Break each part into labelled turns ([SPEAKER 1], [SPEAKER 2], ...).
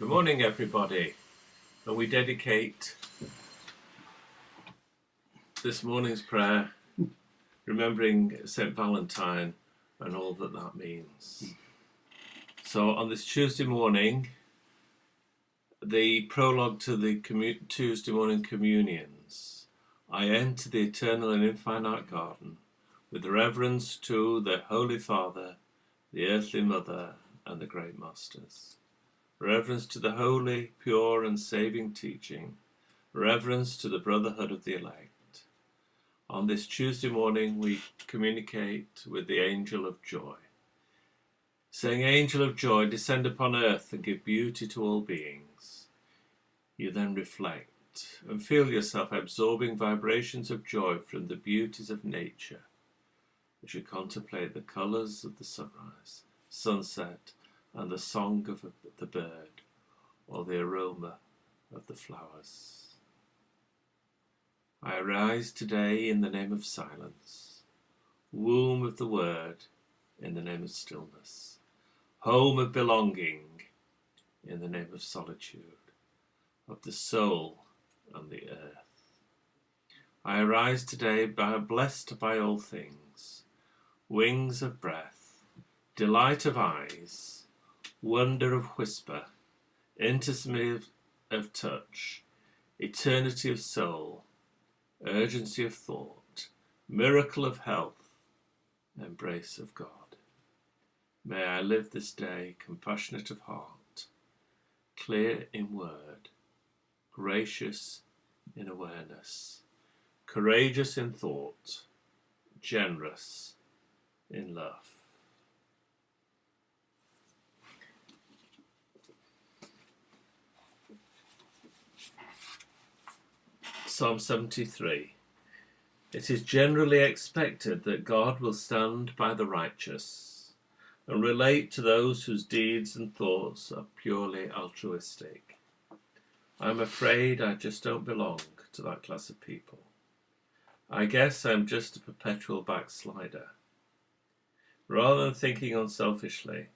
[SPEAKER 1] Good morning, everybody. And we dedicate this morning's prayer remembering St. Valentine and all that that means. So on this Tuesday morning, the prologue to the Tuesday morning communions, I enter the eternal and infinite garden with reverence to the Holy Father, the earthly Mother, and the great masters. Reverence to the holy, pure, and saving teaching. Reverence to the brotherhood of the elect. On this Tuesday morning, we communicate with the angel of joy, saying, "Angel of joy, descend upon earth and give beauty to all beings." You then reflect and feel yourself absorbing vibrations of joy from the beauties of nature as you contemplate the colours of the sunrise, sunset, and the song of the bird, or the aroma of the flowers. I arise today in the name of silence, womb of the word in the name of stillness, home of belonging in the name of solitude, of the soul and the earth. I arise today blessed by all things, wings of breath, delight of eyes, wonder of whisper, intimacy of touch, eternity of soul, urgency of thought, miracle of health, embrace of God. May I live this day compassionate of heart, clear in word, gracious in awareness, courageous in thought, generous in love. Psalm 73. It is generally expected that God will stand by the righteous and relate to those whose deeds and thoughts are purely altruistic. I'm afraid I just don't belong to that class of people. I guess I'm just a perpetual backslider. Rather than thinking unselfishly,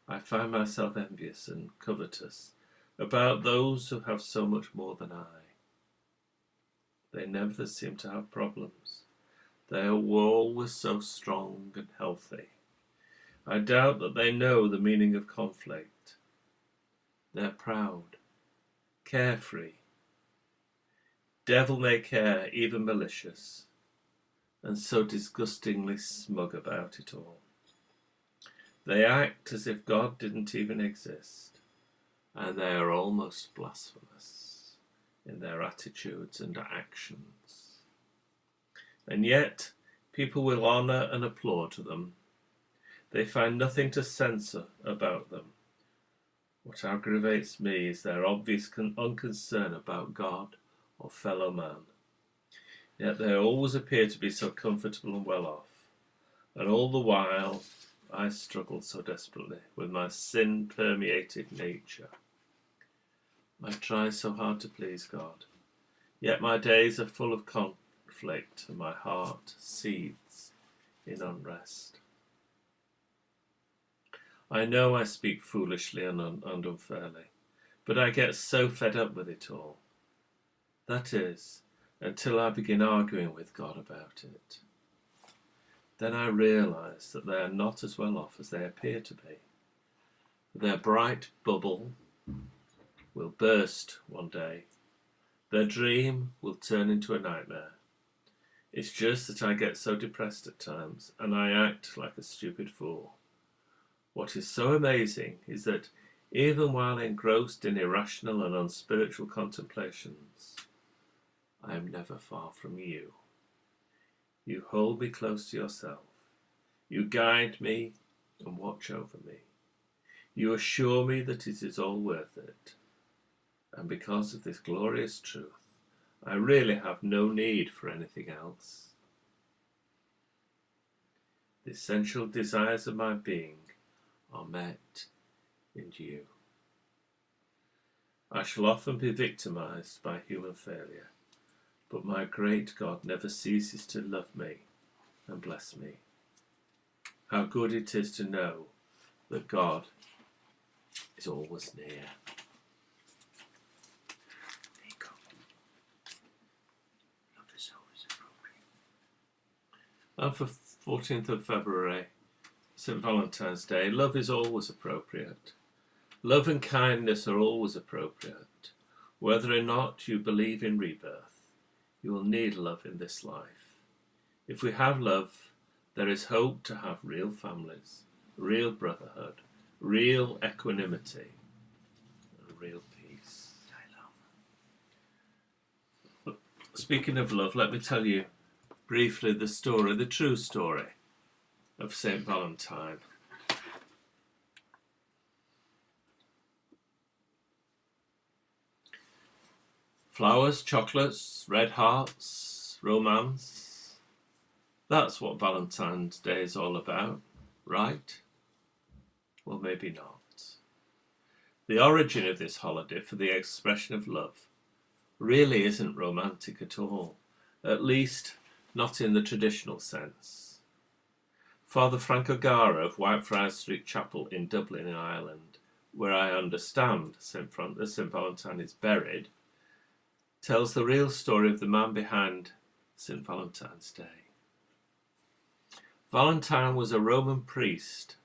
[SPEAKER 1] I find myself envious and covetous about those who have so much more than I. They never seem to have problems. They are always so strong and healthy. I doubt that they know the meaning of conflict. They're proud, carefree, devil-may-care, even malicious, and so disgustingly smug about it all. They act as if God didn't even exist, and they are almost blasphemous in their attitudes and actions. And yet, people will honour and applaud them. They find nothing to censor about them. What aggravates me is their obvious unconcern about God or fellow man. Yet they always appear to be so comfortable and well off. And all the while, I struggle so desperately with my sin-permeated nature. I try so hard to please God, yet my days are full of conflict and my heart seethes in unrest. I know I speak foolishly and unfairly, but I get so fed up with it all. That is, until I begin arguing with God about it. Then I realise that they are not as well off as they appear to be. Their bright bubble will burst one day. Their dream will turn into a nightmare. It's just that I get so depressed at times, and I act like a stupid fool. What is so amazing is that even while engrossed in irrational and unspiritual contemplations, I am never far from you. You hold me close to yourself. You guide me and watch over me. You assure me that it is all worth it. And because of this glorious truth, I really have no need for anything else. The essential desires of my being are met in you. I shall often be victimized by human failure, but my great God never ceases to love me and bless me. How good it is to know that God is always near. And for 14th of February, St. Valentine's Day, love is always appropriate. Love and kindness are always appropriate. Whether or not you believe in rebirth, you will need love in this life. If we have love, there is hope to have real families, real brotherhood, real equanimity, and real peace. Speaking of love, let me tell you briefly the story, the true story of St. Valentine. Flowers, chocolates, red hearts, romance. That's what Valentine's Day is all about, right? Well, maybe not. The origin of this holiday for the expression of love really isn't romantic at all, at least not in the traditional sense. Father Frank O'Gara of Whitefriars Street Chapel in Dublin, in Ireland, where I understand St. Valentine is buried, tells the real story of the man behind St. Valentine's Day. Valentine was a Roman priest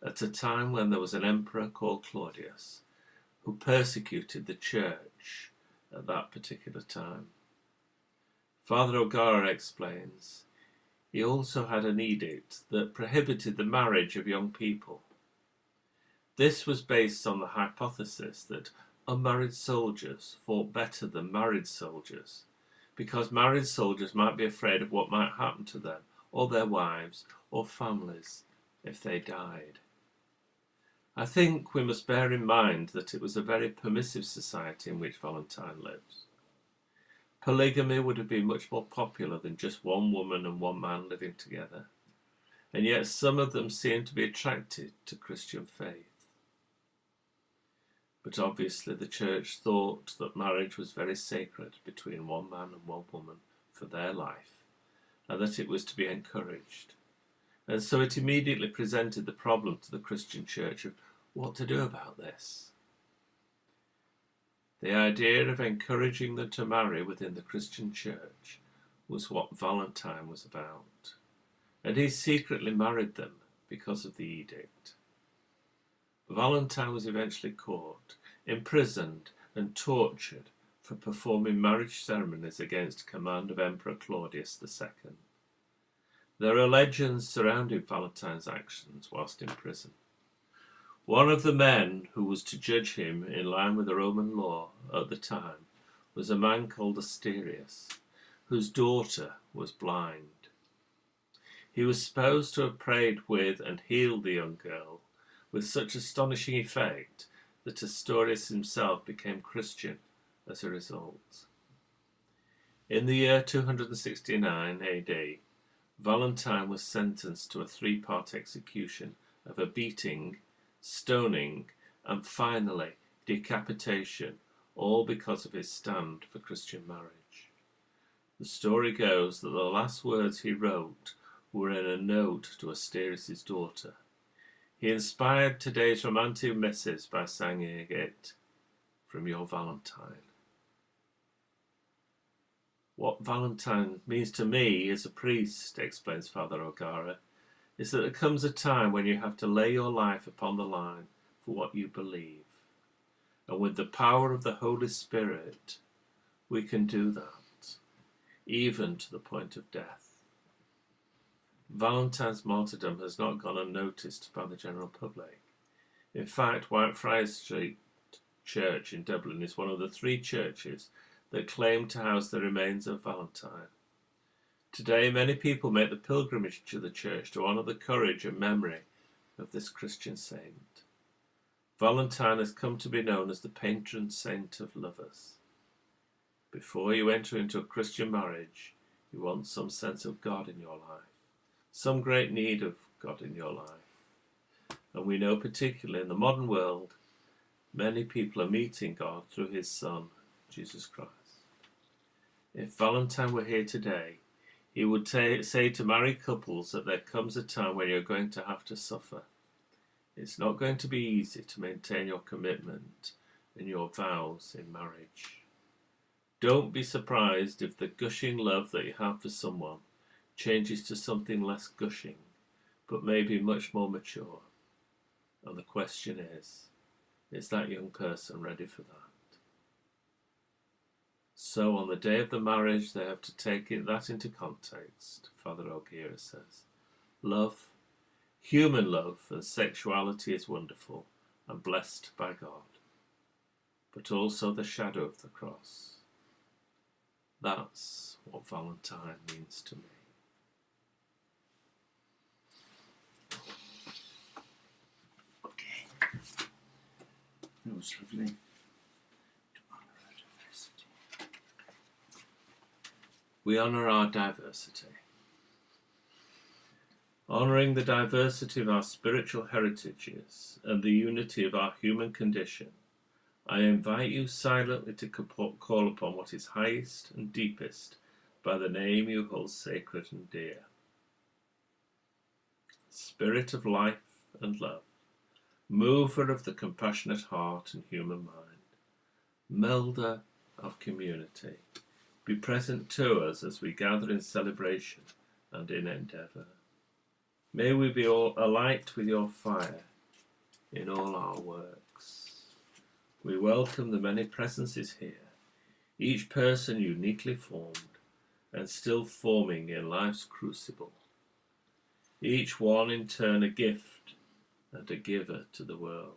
[SPEAKER 1] at a time when there was an emperor called Claudius who persecuted the church at that particular time. Father O'Gara explains, he also had an edict that prohibited the marriage of young people. This was based on the hypothesis that unmarried soldiers fought better than married soldiers, because married soldiers might be afraid of what might happen to them, or their wives, or families, if they died. I think we must bear in mind that it was a very permissive society in which Valentine lives. Polygamy would have been much more popular than just one woman and one man living together, and yet some of them seemed to be attracted to Christian faith. But obviously the church thought that marriage was very sacred between one man and one woman for their life, and that it was to be encouraged. And so it immediately presented the problem to the Christian church of what to do about this. The idea of encouraging them to marry within the Christian church was what Valentine was about, and he secretly married them because of the edict. Valentine was eventually caught, imprisoned and tortured for performing marriage ceremonies against command of Emperor Claudius II. There are legends surrounding Valentine's actions whilst in prison. One of the men who was to judge him in line with the Roman law at the time was a man called Asterius, whose daughter was blind. He was supposed to have prayed with and healed the young girl with such astonishing effect that Asterius himself became Christian as a result. In the year 269 AD, Valentine was sentenced to a 3-part execution of a beating, stoning, and finally decapitation, all because of his stand for Christian marriage. The story goes that the last words he wrote were in a note to Asterius' daughter. He inspired today's romantic message by singing it, "From Your Valentine." What Valentine means to me as a priest, explains Father O'Gara, is that there comes a time when you have to lay your life upon the line for what you believe. And with the power of the Holy Spirit, we can do that, even to the point of death. Valentine's martyrdom has not gone unnoticed by the general public. In fact, Whitefriars Street Church in Dublin is one of the 3 churches that claim to house the remains of Valentine. Today, many people make the pilgrimage to the church to honour the courage and memory of this Christian saint. Valentine has come to be known as the patron saint of lovers. Before you enter into a Christian marriage, you want some sense of God in your life, some great need of God in your life. And we know particularly in the modern world, many people are meeting God through his Son, Jesus Christ. If Valentine were here today, he would say to married couples that there comes a time when you're going to have to suffer. It's not going to be easy to maintain your commitment and your vows in marriage. Don't be surprised if the gushing love that you have for someone changes to something less gushing, but maybe much more mature. And the question is that young person ready for that? So on the day of the marriage, they have to take that into context. Father Ogira says, love, human love and sexuality is wonderful and blessed by God, but also the shadow of the cross. That's what Valentine means to me.
[SPEAKER 2] Okay. That was lovely. To honour our diversity.
[SPEAKER 1] We honour our diversity. Honouring the diversity of our spiritual heritages and the unity of our human condition, I invite you silently to call upon what is highest and deepest by the name you hold sacred and dear. Spirit of life and love, mover of the compassionate heart and human mind, melder of community, be present to us as we gather in celebration and in endeavour. May we be all alight with your fire in all our works. We welcome the many presences here, each person uniquely formed and still forming in life's crucible, each one in turn a gift and a giver to the world.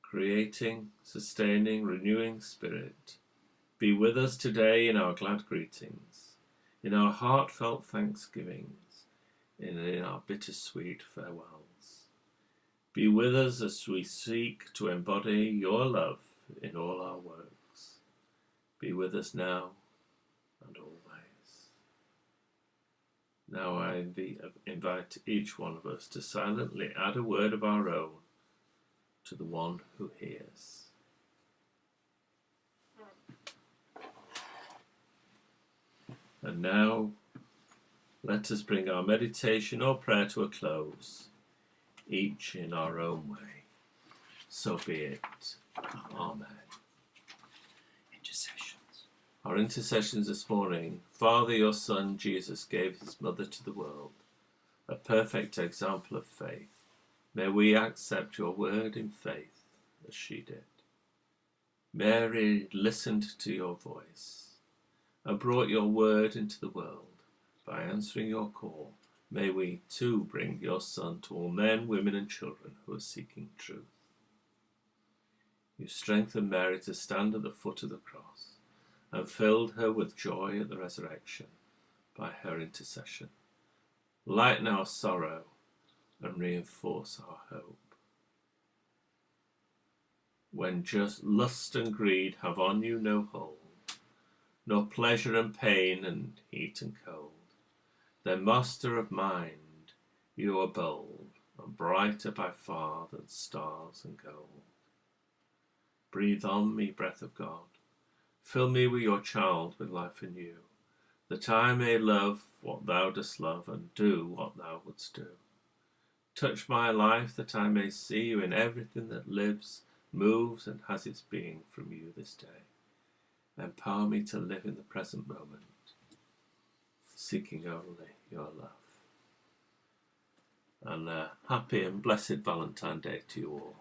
[SPEAKER 1] Creating, sustaining, renewing Spirit, be with us today in our glad greetings, in our heartfelt thanksgivings, and in our bittersweet farewells. Be with us as we seek to embody your love in all our works. Be with us now and always. Now I invite each one of us to silently add a word of our own to the one who hears. And now let us bring our meditation or prayer to a close, each in our own way. So be it. Amen.
[SPEAKER 2] Intercessions.
[SPEAKER 1] Our intercessions this morning. Father, your Son, Jesus, gave his mother to the world, a perfect example of faith. May we accept your word in faith as she did. Mary listened to your voice and brought your word into the world. By answering your call, may we too bring your Son to all men, women and children who are seeking truth. You strengthened Mary to stand at the foot of the cross and filled her with joy at the resurrection by her intercession. Lighten our sorrow and reinforce our hope. When just lust and greed have on you no hold, nor pleasure and pain and heat and cold, then, master of mind, you are bold, and brighter by far than stars and gold. Breathe on me, breath of God, fill me with your child with life anew, that I may love what thou dost love, and do what thou wouldst do. Touch my life, that I may see you in everything that lives, moves, and has its being from you this day. Empower me to live in the present moment, seeking only your love. And a happy and blessed Valentine Day to you all.